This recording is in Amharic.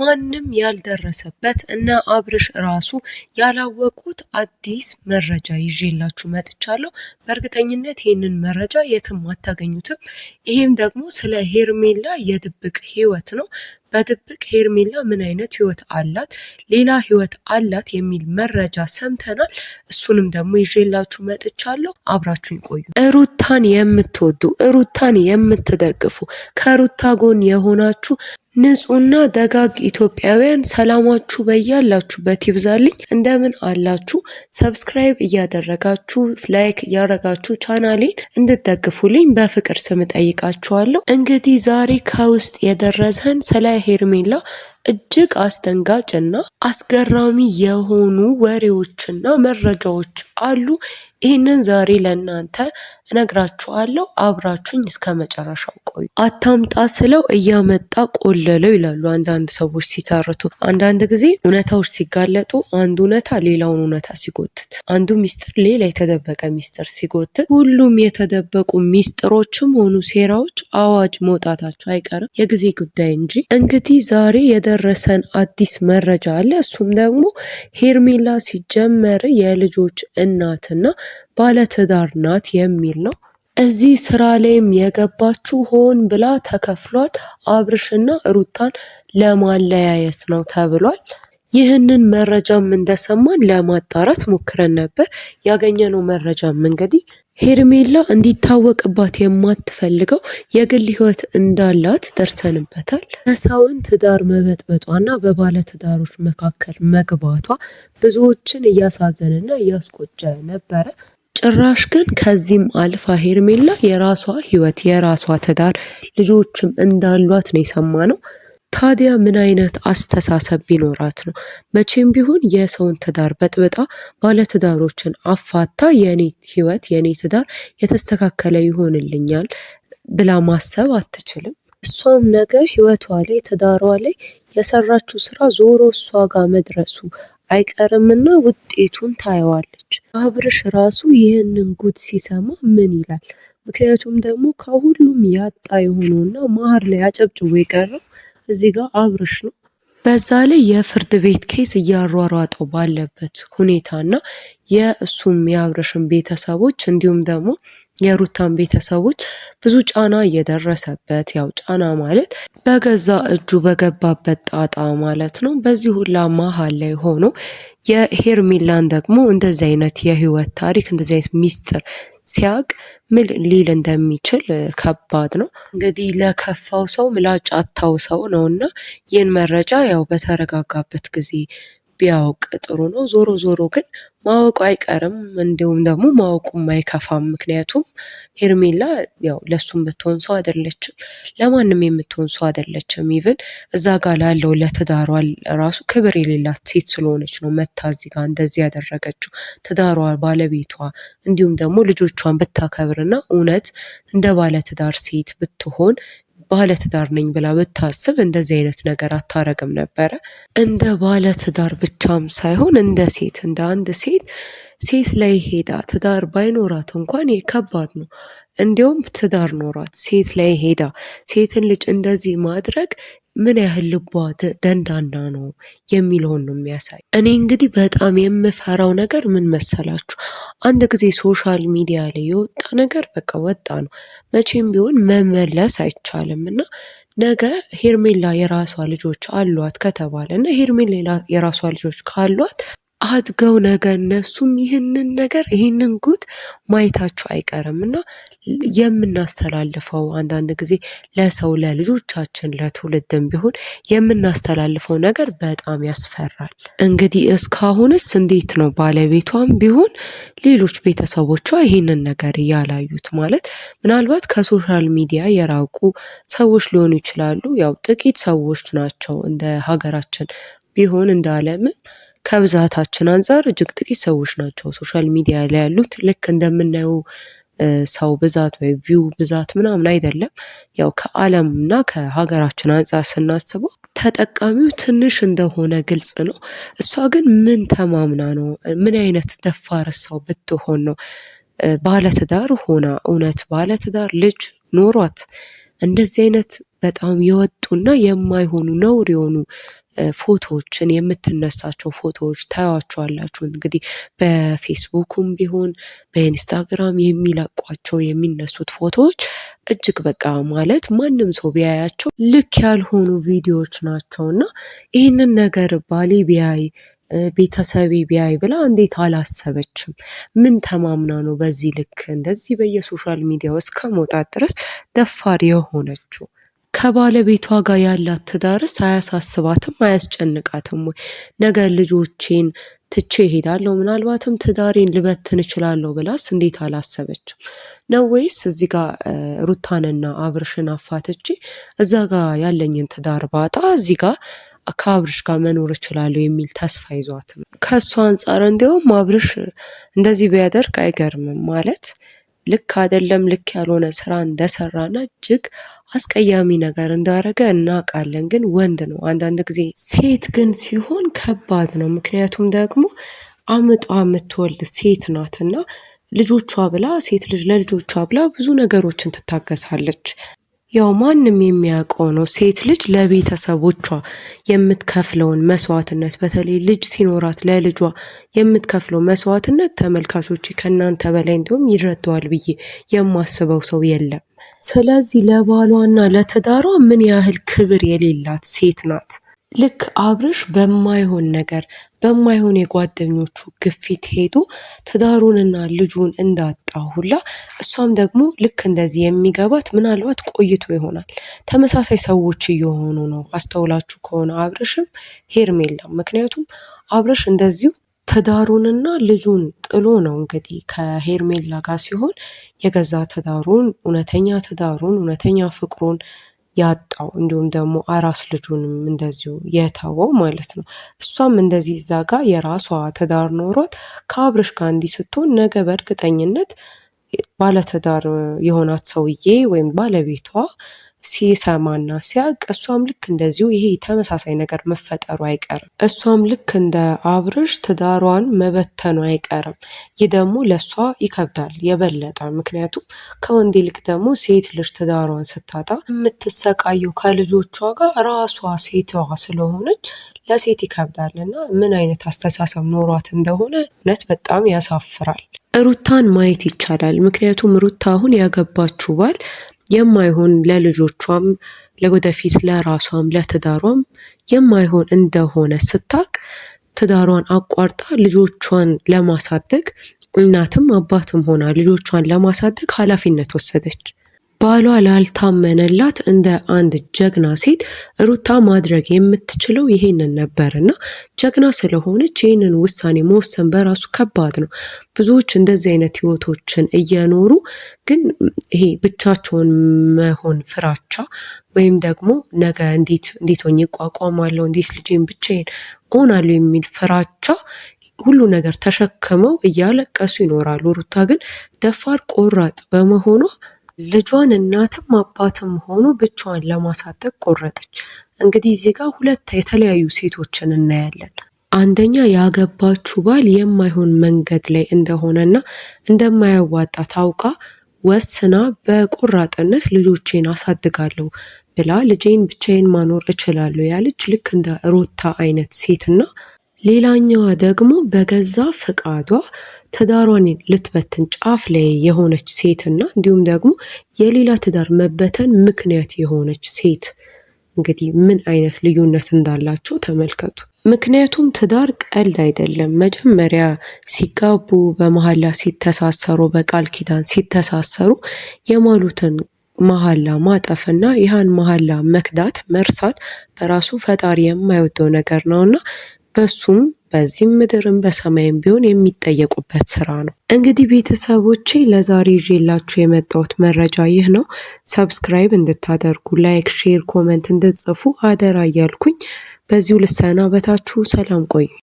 ማንም ያልደረሰበት እነ አብርሽ ራሱ ያላወቁት አዲስ መረጃ ይዤላችሁ መጥቻለሁ። በእርግጠኝነት ይህንን መረጃ የትም አታገኙትም። ይሄም ደግሞ ስለ ሄርሜላ የድብቅ ህይወት ነው። በድብቅ ሄርሜላ ምን አይነት ህይወት አላት፣ ሌላ ህይወት አላት የሚል መረጃ ሰምተናል። እሱንም ደግሞ ይዤላችሁ መጥቻለሁ። አብራችሁኝ ቆዩ። ሩታን የምትወዱ ሩታን የምትደግፉ ከሩታ ጎን የሆናችሁ ንጹህና ደጋግ ኢትዮጵያውያን ሰላማችሁ በያላችሁበት ይብዛልኝ። እንደምን አላችሁ? ሰብስክራይብ እያደረጋችሁ ላይክ እያደረጋችሁ ቻናሌን እንድትደግፉልኝ በፍቅር ስም ጠይቃችኋለሁ። እንግዲህ ዛሬ ከውስጥ የደረሰን ስለ ሄርሜላ እጅግ አስደንጋጭና አስገራሚ የሆኑ ወሬዎችና መረጃዎች አሉ። ይህንን ዛሬ ለእናንተ እነግራችኋለሁ። አብራችሁኝ እስከ መጨረሻው ቆዩ። አታምጣ ስለው እያመጣ ቆለለው ይላሉ አንዳንድ ሰዎች ሲተርቱ። አንዳንድ ጊዜ እውነታዎች ሲጋለጡ አንዱ እውነታ ሌላውን እውነታ ሲጎትት፣ አንዱ ሚስጥር ሌላ የተደበቀ ሚስጥር ሲጎትት፣ ሁሉም የተደበቁ ሚስጥሮችም ሆኑ ሴራዎች አዋጅ መውጣታቸው አይቀርም፣ የጊዜ ጉዳይ እንጂ። እንግዲህ ዛሬ የደረሰን አዲስ መረጃ አለ። እሱም ደግሞ ሄርሜላ ሲጀመር የልጆች እናትና ባለትዳር ናት የሚል ነው። እዚህ ስራ ላይም የገባችው ሆን ብላ ተከፍሏት አብርሽና ሩታን ለማለያየት ነው ተብሏል። ይህንን መረጃም እንደሰማን ለማጣራት ሞክረን ነበር። ያገኘነው መረጃም እንግዲህ ሄርሜላ እንዲታወቅባት የማትፈልገው የግል ህይወት እንዳላት ደርሰንበታል። የሰውን ትዳር መበጥበጧና በባለ ትዳሮች መካከል መግባቷ ብዙዎችን እያሳዘነና እያስቆጨ ነበረ። ጭራሽ ግን ከዚህም አልፋ ሄርሜላ የራሷ ህይወት የራሷ ትዳር ልጆችም እንዳሏት ነው የሰማነው። ታዲያ ምን አይነት አስተሳሰብ ቢኖራት ነው መቼም ቢሆን የሰውን ትዳር በጥብጣ ባለትዳሮችን አፋታ የኔ ህይወት የኔ ትዳር የተስተካከለ ይሆንልኛል ብላ ማሰብ አትችልም። እሷም ነገ ህይወቷ ላይ ትዳሯ ላይ የሰራችው ስራ ዞሮ እሷ ጋር መድረሱ አይቀርምና ውጤቱን ታየዋለች። አብርሽ ራሱ ይህንን ጉድ ሲሰማ ምን ይላል? ምክንያቱም ደግሞ ከሁሉም ያጣ የሆነውና መሀል ላይ አጨብጭቦ የቀረው እዚህ ጋር አብርሽ ነው። በዛ ላይ የፍርድ ቤት ኬስ እያሯሯጠው ባለበት ሁኔታና የእሱም የአብርሽን ቤተሰቦች እንዲሁም ደግሞ የሩታን ቤተሰቦች ብዙ ጫና እየደረሰበት፣ ያው ጫና ማለት በገዛ እጁ በገባበት ጣጣ ማለት ነው። በዚህ ሁላ መሀል ላይ ሆኖ የሄርሜላን ደግሞ እንደዚህ አይነት የህይወት ታሪክ እንደዚህ አይነት ሚስጥር ሲያቅ ምን ሊል እንደሚችል ከባድ ነው። እንግዲህ ለከፋው ሰው ምላጭ አታው ሰው ነውና ይህን መረጃ ያው በተረጋጋበት ጊዜ ቢያውቅ ጥሩ ነው። ዞሮ ዞሮ ግን ማወቁ አይቀርም፣ እንዲሁም ደግሞ ማወቁም አይከፋም። ምክንያቱም ሄርሜላ ያው ለሱም ብትሆን ሰው አይደለችም፣ ለማንም የምትሆን ሰው አይደለችም። ኢቭን እዛ ጋር ላለው ለትዳሯ ራሱ ክብር የሌላት ሴት ስለሆነች ነው መታ እዚህ ጋር እንደዚህ ያደረገችው። ትዳሯ ባለቤቷ እንዲሁም ደግሞ ልጆቿን ብታከብርና እውነት እንደ ባለ ትዳር ሴት ብትሆን ባለ ትዳር ነኝ ብላ ብታስብ እንደዚህ አይነት ነገር አታረግም ነበረ። እንደ ባለ ትዳር ብቻም ሳይሆን እንደ ሴት እንደ አንድ ሴት ላይ ሄዳ ትዳር ባይኖራት እንኳን ከባድ ነው። እንዲያውም ትዳር ኖሯት ሴት ላይ ሄዳ ሴትን ልጅ እንደዚህ ማድረግ ምን ያህል ልቧ ደንዳና ነው የሚለውን ነው የሚያሳይ። እኔ እንግዲህ በጣም የምፈራው ነገር ምን መሰላችሁ? አንድ ጊዜ ሶሻል ሚዲያ ላይ የወጣ ነገር በቃ ወጣ ነው፣ መቼም ቢሆን መመለስ አይቻልም። እና ነገ ሄርሜላ የራሷ ልጆች አሏት ከተባለ እና ሄርሜላ የራሷ ልጆች ካሏት አድገው ነገ እነሱም ይህንን ጉድ ማየታቸው አይቀርም እና የምናስተላልፈው አንዳንድ ጊዜ ለሰው ለልጆቻችን ለትውልድም ቢሆን የምናስተላልፈው ነገር በጣም ያስፈራል። እንግዲህ እስካሁንስ እንዴት ነው ባለቤቷም ቢሆን ሌሎች ቤተሰቦቿ ይህንን ነገር እያላዩት? ማለት ምናልባት ከሶሻል ሚዲያ የራቁ ሰዎች ሊሆኑ ይችላሉ። ያው ጥቂት ሰዎች ናቸው እንደ ሀገራችን ቢሆን እንደ ዓለምም ከብዛታችን አንፃር እጅግ ጥቂት ሰዎች ናቸው ሶሻል ሚዲያ ላይ ያሉት። ልክ እንደምናየው ሰው ብዛት ወይ ቪው ብዛት ምናምን አይደለም። ያው ከዓለም እና ከሀገራችን አንፃር ስናስበው ተጠቃሚው ትንሽ እንደሆነ ግልጽ ነው። እሷ ግን ምን ተማምና ነው? ምን አይነት ደፋር ሰው ብትሆን ነው ባለትዳር ሆና እውነት ባለትዳር ልጅ ኖሯት እንደዚህ አይነት በጣም የወጡና የማይሆኑ ነውር የሆኑ ፎቶዎችን የምትነሳቸው ፎቶዎች ታያቸዋላችሁ። እንግዲህ በፌስቡክም ቢሆን በኢንስታግራም የሚለቋቸው የሚነሱት ፎቶዎች እጅግ በቃ ማለት ማንም ሰው ቢያያቸው ልክ ያልሆኑ ቪዲዮዎች ናቸውና ይህንን ነገር ባሌ ቢያይ ቤተሰቤ ቢያይ ብላ እንዴት አላሰበችም? ምን ተማምና ነው በዚህ ልክ እንደዚህ በየሶሻል ሚዲያው እስከ መውጣት ድረስ ደፋር የሆነችው? ከባለቤቷ ጋር ያላት ትዳርስ አያሳስባትም? አያስጨንቃትም ወይ? ነገ ልጆቼን ትቼ እሄዳለሁ፣ ምናልባትም ትዳሬን ልበትን እችላለሁ ብላስ እንዴት አላሰበችም ነው? ወይስ እዚህ ጋር ሩታንና አብርሽን አፋትቼ እዛ ጋር ያለኝን ትዳር ባጣ እዚህ ጋር ከአብርሽ ጋር መኖር እችላለሁ የሚል ተስፋ ይዟት? ከእሱ አንጻር እንዲሁም አብርሽ እንደዚህ ቢያደርግ አይገርምም። ማለት ልክ አይደለም፣ ልክ ያልሆነ ስራ እንደሰራና እጅግ አስቀያሚ ነገር እንዳረገ እናውቃለን። ግን ወንድ ነው። አንዳንድ ጊዜ ሴት ግን ሲሆን ከባድ ነው። ምክንያቱም ደግሞ አምጧ የምትወልድ ሴት ናትና ልጆቿ ብላ ሴት ልጅ ለልጆቿ ብላ ብዙ ነገሮችን ትታገሳለች። ያው ማንም የሚያውቀው ነው። ሴት ልጅ ለቤተሰቦቿ የምትከፍለውን መስዋዕትነት፣ በተለይ ልጅ ሲኖራት ለልጇ የምትከፍለው መስዋዕትነት ተመልካቾች ከእናንተ በላይ እንዲሁም ይረዳዋል ብዬ የማስበው ሰው የለም። ስለዚህ ለባሏና ለትዳሯ ምን ያህል ክብር የሌላት ሴት ናት። ልክ አብርሽ በማይሆን ነገር በማይሆን የጓደኞቹ ግፊት ሄዶ ትዳሩንና ልጁን እንዳጣ ሁላ እሷም ደግሞ ልክ እንደዚህ የሚገባት ምናልባት ቆይቶ ይሆናል። ተመሳሳይ ሰዎች እየሆኑ ነው። አስተውላችሁ ከሆነ አብርሽም ሄርሜላም። ምክንያቱም አብርሽ እንደዚሁ ትዳሩንና ልጁን ጥሎ ነው እንግዲህ ከሄርሜላ ጋር ሲሆን የገዛ ትዳሩን እውነተኛ ፍቅሩን ያጣው፣ እንዲሁም ደግሞ አራስ ልጁንም እንደዚሁ የተወው ማለት ነው። እሷም እንደዚህ እዛ ጋር የራሷ ትዳር ኖሯት ከአብርሽ ጋር እንዲህ ስትሆን ነገ በእርግጠኝነት ባለትዳር የሆናት ሰውዬ ወይም ባለቤቷ ሲሰማና ሲያቅ እሷም ልክ እንደዚሁ ይሄ ተመሳሳይ ነገር መፈጠሩ አይቀርም። እሷም ልክ እንደ አብርሽ ትዳሯን መበተኑ አይቀርም። ይህ ደግሞ ለእሷ ይከብዳል የበለጠ። ምክንያቱም ከወንድ ይልቅ ደግሞ ሴት ልጅ ትዳሯን ስታጣ የምትሰቃየው ከልጆቿ ጋር ራሷ ሴቷ ስለሆነች ለሴት ይከብዳል። እና ምን አይነት አስተሳሰብ ኖሯት እንደሆነ እውነት በጣም ያሳፍራል። ሩታን ማየት ይቻላል። ምክንያቱም ሩታ አሁን ያገባችው ባል የማይሆን ለልጆቿም ለወደፊት ለራሷም ለትዳሯም የማይሆን እንደሆነ ስታቅ ትዳሯን አቋርጣ ልጆቿን ለማሳደግ እናትም አባትም ሆና ልጆቿን ለማሳደግ ኃላፊነት ወሰደች። ባሏ ላልታመነላት እንደ አንድ ጀግና ሴት ሩታ ማድረግ የምትችለው ይሄንን ነበርና ጀግና ስለሆነች ይህንን ውሳኔ መወሰን በራሱ ከባድ ነው። ብዙዎች እንደዚህ አይነት ህይወቶችን እየኖሩ ግን ይሄ ብቻቸውን መሆን ፍራቻ ወይም ደግሞ ነገ እንዴት ሆኜ እቋቋማለሁ፣ እንዴት ልጄን ብቻዬን እሆናለሁ የሚል ፍራቻ ሁሉ ነገር ተሸክመው እያለቀሱ ይኖራሉ። ሩታ ግን ደፋር ቆራጥ በመሆኗ ልጇን እናትም አባትም ሆኖ ብቻዋን ለማሳደግ ቆረጠች። እንግዲህ እዚህ ጋር ሁለት የተለያዩ ሴቶችን እናያለን። አንደኛ ያገባችው ባል የማይሆን መንገድ ላይ እንደሆነና እንደማያዋጣ ታውቃ ወስና በቆራጥነት ልጆቼን አሳድጋለሁ ብላ ልጄን ብቻዬን ማኖር እችላለሁ ያለች ልክ እንደ ሩታ አይነት ሴትና ሌላኛዋ ደግሞ በገዛ ፈቃዷ ትዳሯን ልትበትን ጫፍ ላይ የሆነች ሴትና እንዲሁም ደግሞ የሌላ ትዳር መበተን ምክንያት የሆነች ሴት። እንግዲህ ምን አይነት ልዩነት እንዳላቸው ተመልከቱ። ምክንያቱም ትዳር ቀልድ አይደለም። መጀመሪያ ሲጋቡ በመሐላ ሲተሳሰሩ፣ በቃል ኪዳን ሲተሳሰሩ የማሉትን መሐላ ማጠፍና ይህን መሐላ መክዳት መርሳት በራሱ ፈጣሪ የማይወደው ነገር ነውና በሱም በዚህም ምድርም በሰማይም ቢሆን የሚጠየቁበት ስራ ነው። እንግዲህ ቤተሰቦቼ ለዛሬ ይዤላችሁ የመጣሁት መረጃ ይህ ነው። ሰብስክራይብ እንድታደርጉ፣ ላይክ፣ ሼር፣ ኮመንት እንድትጽፉ አደራ እያልኩኝ በዚሁ ልሰናበታችሁ። ሰላም ቆዩ።